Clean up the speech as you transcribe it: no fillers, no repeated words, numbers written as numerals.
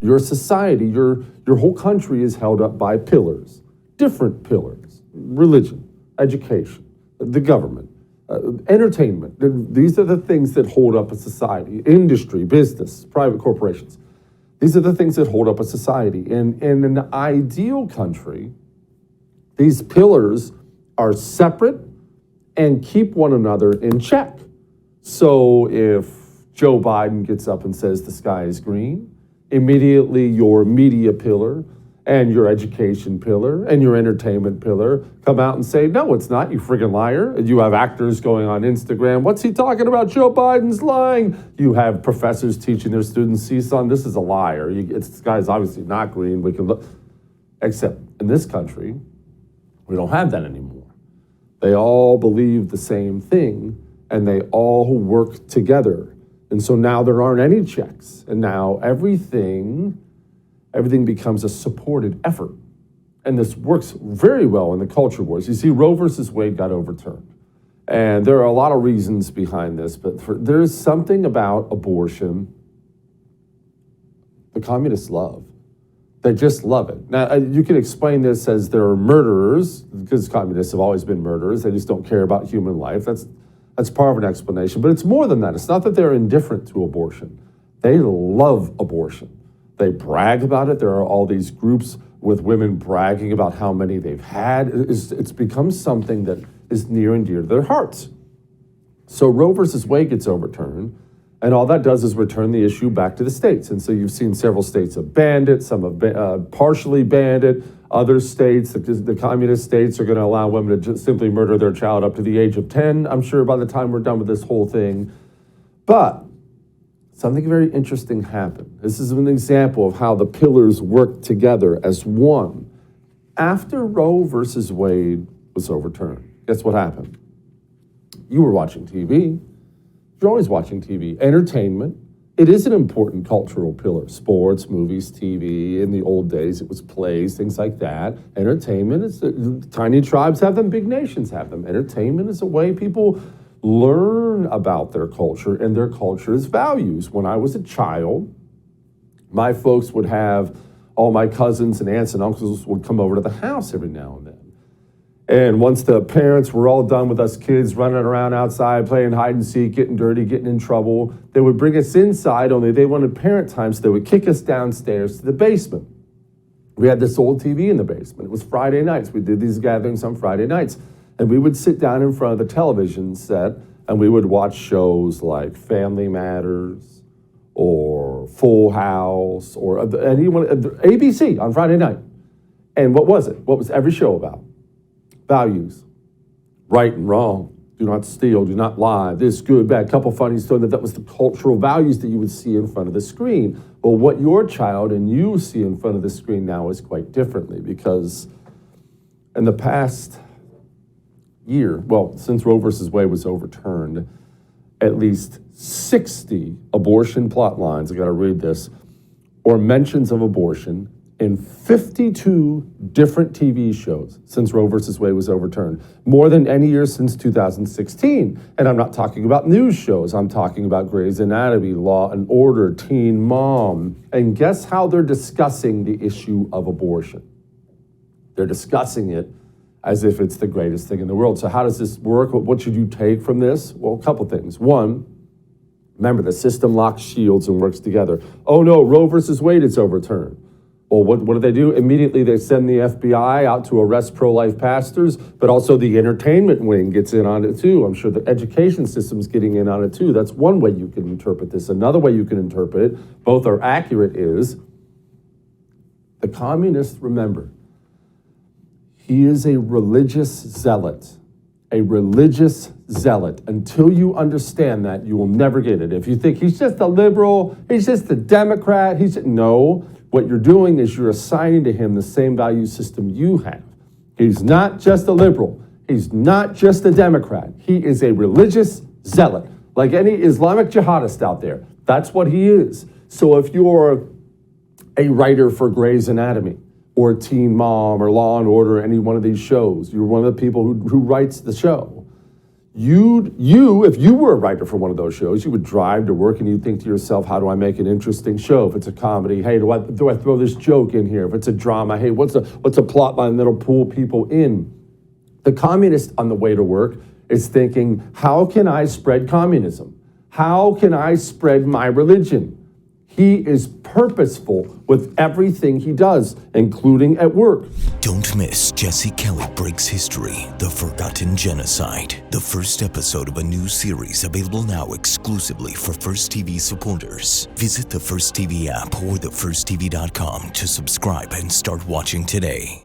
Your society, your whole country is held up by pillars, different pillars: religion, education, the government, entertainment. These are the things that hold up a society. Industry, business, private corporations. These are the things that hold up a society. In an ideal country, these pillars are separate and keep one another in check. So if Joe Biden gets up and says the sky is green, immediately your media pillar and your education pillar and your entertainment pillar come out and say, no, it's not, you friggin' liar. And you have actors going on Instagram, what's he talking about? Joe Biden's lying. You have professors teaching their students, see, son, this is a liar. The sky's obviously not green. We can look. Except in this country, we don't have that anymore. They all believe the same thing, and they all work together. And so now there aren't any checks. And now everything becomes a supported effort. And this works very well in the culture wars. You see, Roe versus Wade got overturned. And there are a lot of reasons behind this, but there's something about abortion the communists love. They just love it. Now, you can explain this as they're murderers, because communists have always been murderers. They just don't care about human life. That's part of an explanation. But it's more than that. It's not that they're indifferent to abortion. They love abortion. They brag about it. There are all these groups with women bragging about how many they've had. It's become something that is near and dear to their hearts. So Roe versus Wade gets overturned, and all that does is return the issue back to the states. And so you've seen several states have banned it, some have partially banned it. Other states, the communist states, are going to allow women to just simply murder their child up to the age of 10, I'm sure, by the time we're done with this whole thing. But something very interesting happened. This is an example of how the pillars work together as one. After Roe versus Wade was overturned, guess what happened? You were watching TV. You're always watching TV. Entertainment. It is an important cultural pillar. Sports, movies, TV. In the old days, it was plays, things like that. Entertainment, tiny tribes have them, big nations have them. Entertainment is a way people learn about their culture and their culture's values. When I was a child, my folks would have all my cousins and aunts and uncles would come over to the house every now and then. And once the parents were all done with us kids running around outside, playing hide and seek, getting dirty, getting in trouble, they would bring us inside, only they wanted parent time, so they would kick us downstairs to the basement. We had this old TV in the basement. It was Friday nights. We did these gatherings on Friday nights. And we would sit down in front of the television set and we would watch shows like Family Matters or Full House or ABC on Friday night. And what was it? What was every show about? Values. Right and wrong. Do not steal. Do not lie. This, good, bad. Couple funny stories. That was the cultural values that you would see in front of the screen. But what your child and you see in front of the screen now is quite differently, because in the past year, well, since Roe versus Wade was overturned, at least 60 abortion plot lines, I got to read this, or mentions of abortion in 52 different TV shows since Roe versus Wade was overturned, more than any year since 2016. And I'm not talking about news shows. I'm talking about Grey's Anatomy, Law and Order, Teen Mom. And guess how they're discussing the issue of abortion? They're discussing it as if it's the greatest thing in the world. So how does this work? What should you take from this? Well, a couple things. One, remember, the system locks shields and works together. Oh no, Roe versus Wade is overturned. Well, what do? Immediately they send the FBI out to arrest pro-life pastors, but also the entertainment wing gets in on it too. I'm sure the education system's getting in on it too. That's one way you can interpret this. Another way you can interpret it, both are accurate, is the communists, remember, he is a religious zealot. A religious zealot. Until you understand that, you will never get it. If you think he's just a liberal, he's just a Democrat, no. What you're doing is you're assigning to him the same value system you have. He's not just a liberal. He's not just a Democrat. He is a religious zealot. Like any Islamic jihadist out there, that's what he is. So if you're a writer for Grey's Anatomy or Teen Mom or Law and Order, any one of these shows, you're one of the people who writes the show, if you were a writer for one of those shows, you would drive to work and you'd think to yourself, how do I make an interesting show? If it's a comedy, hey, do I throw this joke in here? If it's a drama, hey, what's a plot line that'll pull people in? The communist on the way to work is thinking, how can I spread communism? How can I spread my religion? He is purposeful with everything he does, including at work. Don't miss Jesse Kelly Breaks History, The Forgotten Genocide, the first episode of a new series available now exclusively for First TV supporters. Visit the First TV app or thefirsttv.com to subscribe and start watching today.